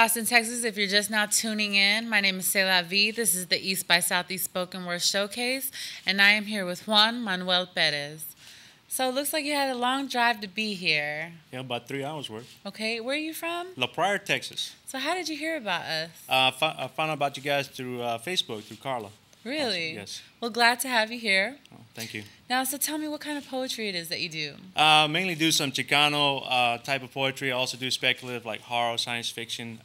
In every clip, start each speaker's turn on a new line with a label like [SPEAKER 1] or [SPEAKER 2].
[SPEAKER 1] Austin, Texas, if you're just now tuning in, my name is C'est La Vie. This is the East by Southeast Spoken Word Showcase, and I am here with Juan Manuel Perez. So it looks like you had a long drive to be here.
[SPEAKER 2] Yeah, about 3 hours worth.
[SPEAKER 1] Okay, where are you from?
[SPEAKER 2] La Pryor, Texas.
[SPEAKER 1] So how did you hear about us?
[SPEAKER 2] I found out about you guys through Facebook, through Carla.
[SPEAKER 1] Really?
[SPEAKER 2] Awesome. Yes.
[SPEAKER 1] Well, glad to have you here.
[SPEAKER 2] Oh, thank you.
[SPEAKER 1] Now, so tell me what kind of poetry it is that you do.
[SPEAKER 2] Mainly do some Chicano type of poetry. I also do speculative, like horror, science fiction,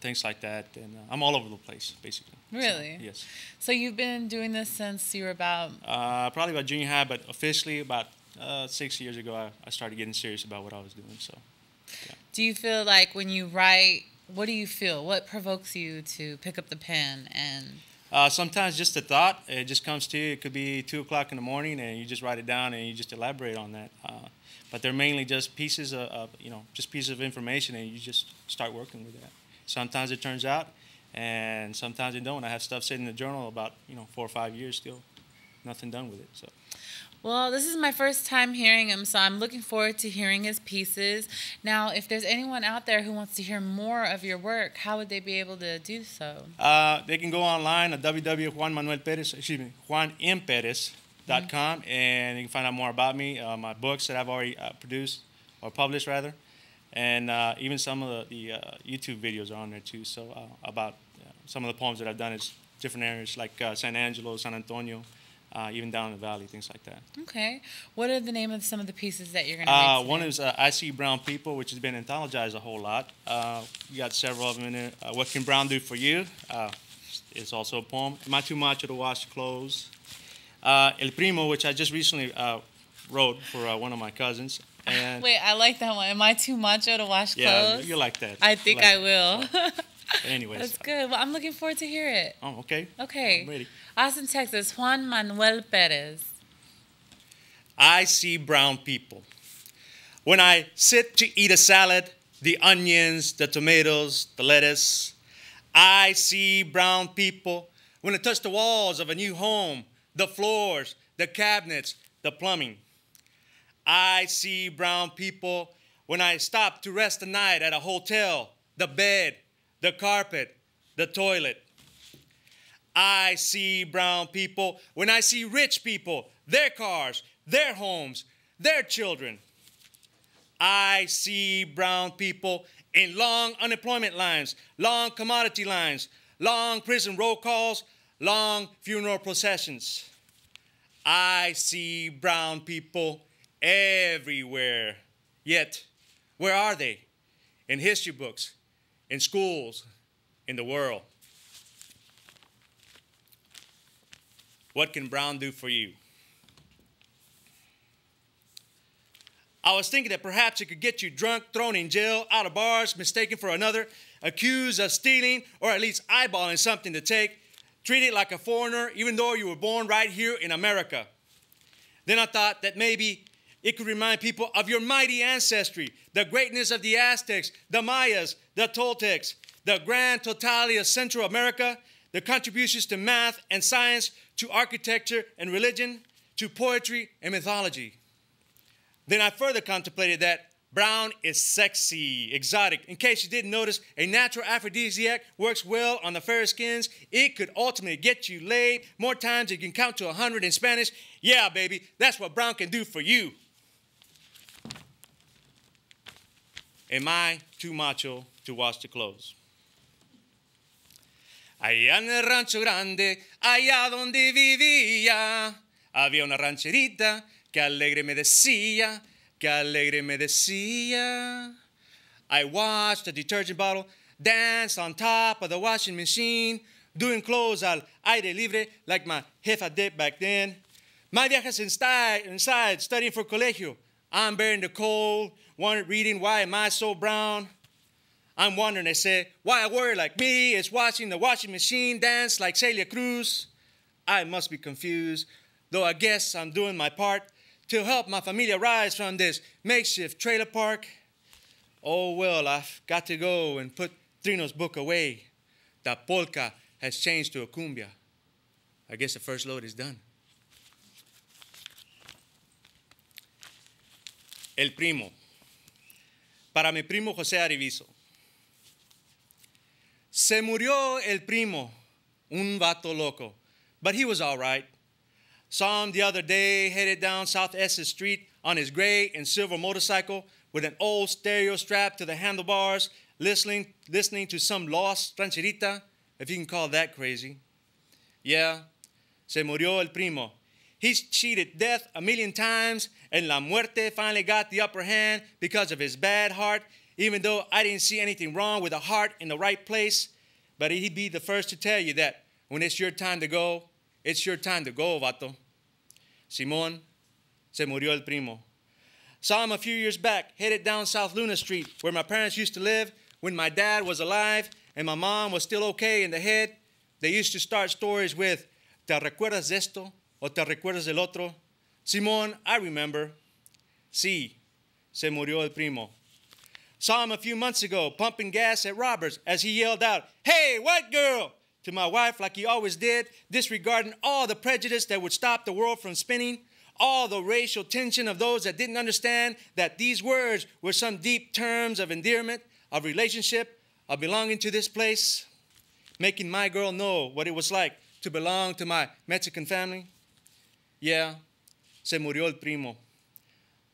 [SPEAKER 2] things like that. And I'm all over the place, basically.
[SPEAKER 1] Really?
[SPEAKER 2] So, yes.
[SPEAKER 1] So you've been doing this since you were about...
[SPEAKER 2] Probably about junior high, but officially about 6 years ago, I started getting serious about what I was doing. So, yeah.
[SPEAKER 1] Do you feel like when you write, what do you feel? What provokes you to pick up the pen and...
[SPEAKER 2] Sometimes just a thought, it just comes to you. It could be 2 o'clock in the morning, and you just write it down and you just elaborate on that. But they're mainly just pieces of, just pieces of information, and you just start working with that. Sometimes it turns out, and sometimes it don't. I have stuff sitting in the journal about 4 or 5 years still, nothing done with it. So.
[SPEAKER 1] Well, this is my first time hearing him, so I'm looking forward to hearing his pieces. Now, if there's anyone out there who wants to hear more of your work, how would they be able to do so?
[SPEAKER 2] They can go online at www.juanmanuelperez.com, and you can find out more about me, my books that I've already produced, or published rather, and even some of the YouTube videos are on there too, so about some of the poems that I've done in different areas like San Angelo, San Antonio, even down in the valley, things like that.
[SPEAKER 1] Okay. What are the name of some of the pieces that you're going to make today?
[SPEAKER 2] One is I See Brown People, which has been anthologized a whole lot. You got several of them in there. What Can Brown Do For You? It's also a poem. Am I Too Macho to Wash Clothes? El Primo, which I just recently wrote for one of my cousins. And
[SPEAKER 1] wait, I like that one. Am I too macho to wash clothes?
[SPEAKER 2] Yeah, you like that.
[SPEAKER 1] I think I will.
[SPEAKER 2] Anyways.
[SPEAKER 1] That's good. Well, I'm looking forward to hear it.
[SPEAKER 2] Oh, okay.
[SPEAKER 1] Okay.
[SPEAKER 2] I'm ready.
[SPEAKER 1] Austin, Texas, Juan Manuel Perez.
[SPEAKER 2] I see brown people. When I sit to eat a salad, the onions, the tomatoes, the lettuce, I see brown people. When I touch the walls of a new home, the floors, the cabinets, the plumbing, I see brown people. When I stop to rest the night at a hotel, the bed, the carpet, the toilet, I see brown people. When I see rich people, their cars, their homes, their children, I see brown people in long unemployment lines, long commodity lines, long prison roll calls, long funeral processions. I see brown people everywhere. Yet, where are they? In history books, in schools, in the world. What can brown do for you? I was thinking that perhaps it could get you drunk, thrown in jail, out of bars, mistaken for another, accused of stealing, or at least eyeballing something to take, treated like a foreigner, even though you were born right here in America. Then I thought that maybe it could remind people of your mighty ancestry, the greatness of the Aztecs, the Mayas, the Toltecs, the grand totality of Central America, the contributions to math and science, to architecture and religion, to poetry and mythology. Then I further contemplated that brown is sexy, exotic. In case you didn't notice, a natural aphrodisiac works well on the fair skins. It could ultimately get you laid more times than you can count to 100 in Spanish. Yeah, baby, that's what brown can do for you. Am I too macho to wash the clothes? Allá en el rancho grande, allá donde vivía, había una rancherita que alegre me decía, que alegre me decía. I watched the detergent bottle dance on top of the washing machine, doing clothes al aire libre like my jefa did back then. My vieja's inside studying for colegio. I'm bearing the cold, reading Why Am I So Brown? I'm wondering, they say, why a warrior like me is watching the washing machine dance like Celia Cruz. I must be confused, though I guess I'm doing my part to help my familia rise from this makeshift trailer park. Oh, well, I've got to go and put Trino's book away. The polka has changed to a cumbia. I guess the first load is done. El primo. Para mi primo José Arivizo. Se murió el primo, un vato loco. But he was all right. Saw him the other day headed down South Essex Street on his gray and silver motorcycle with an old stereo strapped to the handlebars, listening to some lost rancherita, if you can call that crazy. Yeah, se murió el primo. He's cheated death a million times, and La Muerte finally got the upper hand because of his bad heart, even though I didn't see anything wrong with a heart in the right place. But he'd be the first to tell you that when it's your time to go, it's your time to go, vato. Simón, se murió el primo. Saw him a few years back, headed down South Luna Street, where my parents used to live when my dad was alive and my mom was still okay in the head. They used to start stories with, ¿te recuerdas de esto? ¿O te recuerdas del otro? Simón, I remember. Sí, se murió el primo. Saw him a few months ago pumping gas at Roberts as he yelled out, "Hey, white girl!" to my wife like he always did, disregarding all the prejudice that would stop the world from spinning, all the racial tension of those that didn't understand that these words were some deep terms of endearment, of relationship, of belonging to this place, making my girl know what it was like to belong to my Mexican family. Yeah, se murió el primo.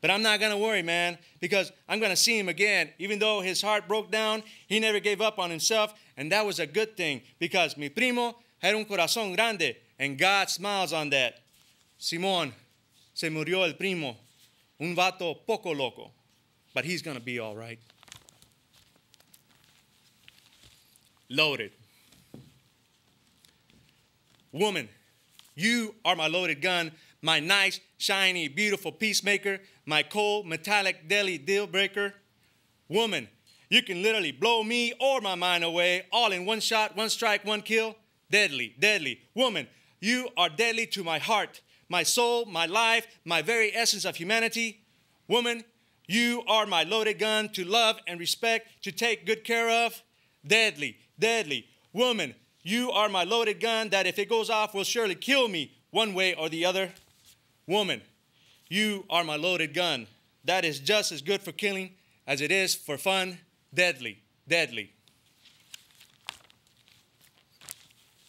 [SPEAKER 2] But I'm not going to worry, man, because I'm going to see him again. Even though his heart broke down, he never gave up on himself, and that was a good thing, because mi primo had un corazón grande, and God smiles on that. Simón, se murió el primo, un vato poco loco, but he's going to be all right. Loaded. Woman, you are my loaded gun, my nice, shiny, beautiful peacemaker, my cold, metallic, deadly deal breaker. Woman, you can literally blow me or my mind away, all in one shot, one strike, one kill. Deadly, deadly. Woman, you are deadly to my heart, my soul, my life, my very essence of humanity. Woman, you are my loaded gun to love and respect, to take good care of. Deadly, deadly. Woman, you are my loaded gun that if it goes off will surely kill me one way or the other. Woman, you are my loaded gun. That is just as good for killing as it is for fun. Deadly, deadly.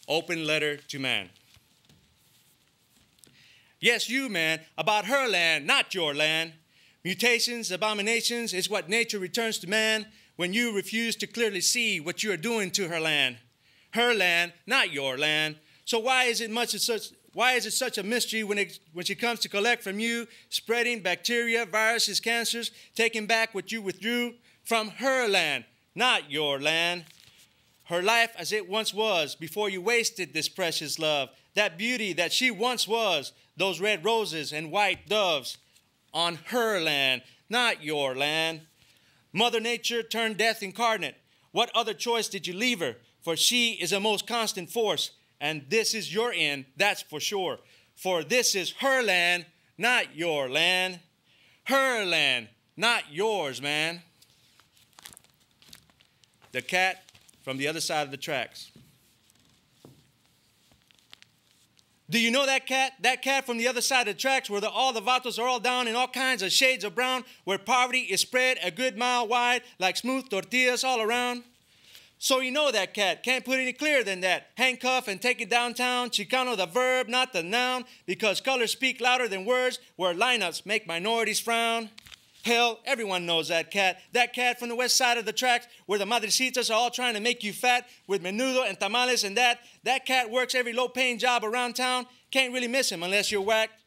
[SPEAKER 2] Open letter to man. Yes, you, man, about her land, not your land. Mutations, abominations is what nature returns to man when you refuse to clearly see what you are doing to her land. Her land, not your land. So why is it such a mystery when she comes to collect from you, spreading bacteria, viruses, cancers, taking back what you withdrew from her land, not your land? Her life as it once was before you wasted this precious love, that beauty that she once was, those red roses and white doves on her land, not your land. Mother Nature turned death incarnate. What other choice did you leave her? For she is a most constant force, and this is your end, that's for sure. For this is her land, not your land. Her land, not yours, man. The cat from the other side of the tracks. Do you know that cat? That cat from the other side of the tracks where all the vatos are all down in all kinds of shades of brown, where poverty is spread a good mile wide like smooth tortillas all around? So you know that cat. Can't put any clearer than that. Handcuff and take it downtown. Chicano the verb, not the noun, because colors speak louder than words, where lineups make minorities frown. Hell, everyone knows that cat. That cat from the west side of the tracks, where the madrecitas are all trying to make you fat with menudo and tamales and that. That cat works every low-paying job around town. Can't really miss him unless you're whacked.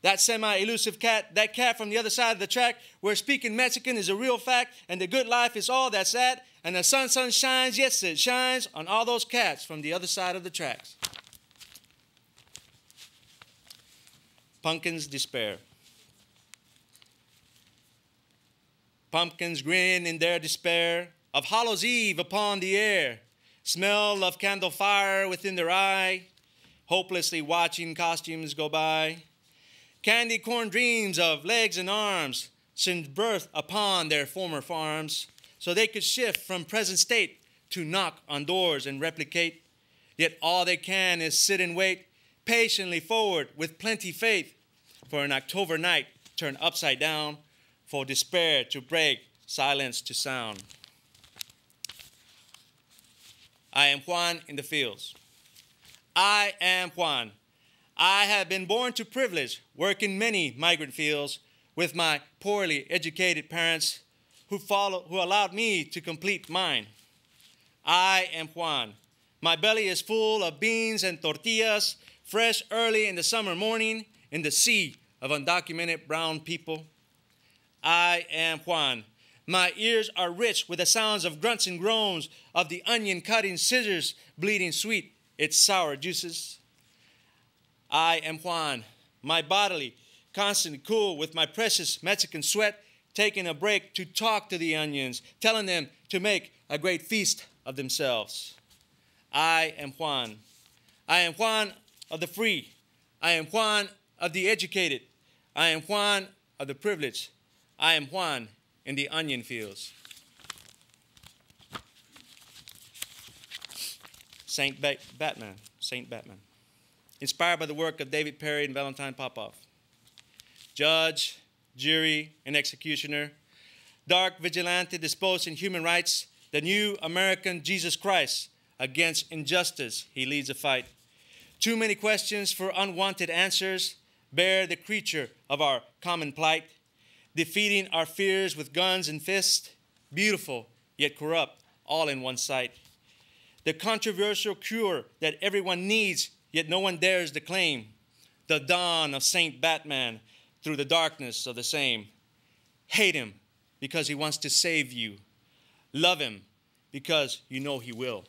[SPEAKER 2] That semi-elusive cat, that cat from the other side of the track, where speaking Mexican is a real fact, and the good life is all that's at, and the sun shines, yes, it shines on all those cats from the other side of the tracks. Pumpkins despair. Pumpkins grin in their despair of Hallows Eve upon the air, smell of candle fire within their eye, hopelessly watching costumes go by. Candy corn dreams of legs and arms since birth upon their former farms, so they could shift from present state to knock on doors and replicate. Yet all they can is sit and wait, patiently forward with plenty faith, for an October night turned upside down, for despair to break, silence to sound. I am Juan in the fields. I am Juan. I have been born to privilege, work in many migrant fields with my poorly educated parents who allowed me to complete mine. I am Juan. My belly is full of beans and tortillas, fresh early in the summer morning in the sea of undocumented brown people. I am Juan. My ears are rich with the sounds of grunts and groans of the onion cutting scissors bleeding sweet its sour juices. I am Juan. My bodily constantly cool with my precious Mexican sweat, taking a break to talk to the onions, telling them to make a great feast of themselves. I am Juan. I am Juan of the free. I am Juan of the educated. I am Juan of the privileged. I am Juan in the onion fields. Saint Batman. Inspired by the work of David Perry and Valentine Popoff. Judge, jury, and executioner. Dark vigilante disposed in human rights. The new American Jesus Christ. Against injustice, he leads a fight. Too many questions for unwanted answers. Bear the creature of our common plight. Defeating our fears with guns and fists. Beautiful, yet corrupt, all in one sight. The controversial cure that everyone needs, yet no one dares to claim. The dawn of Saint Batman through the darkness of the same. Hate him because he wants to save you. Love him because you know he will.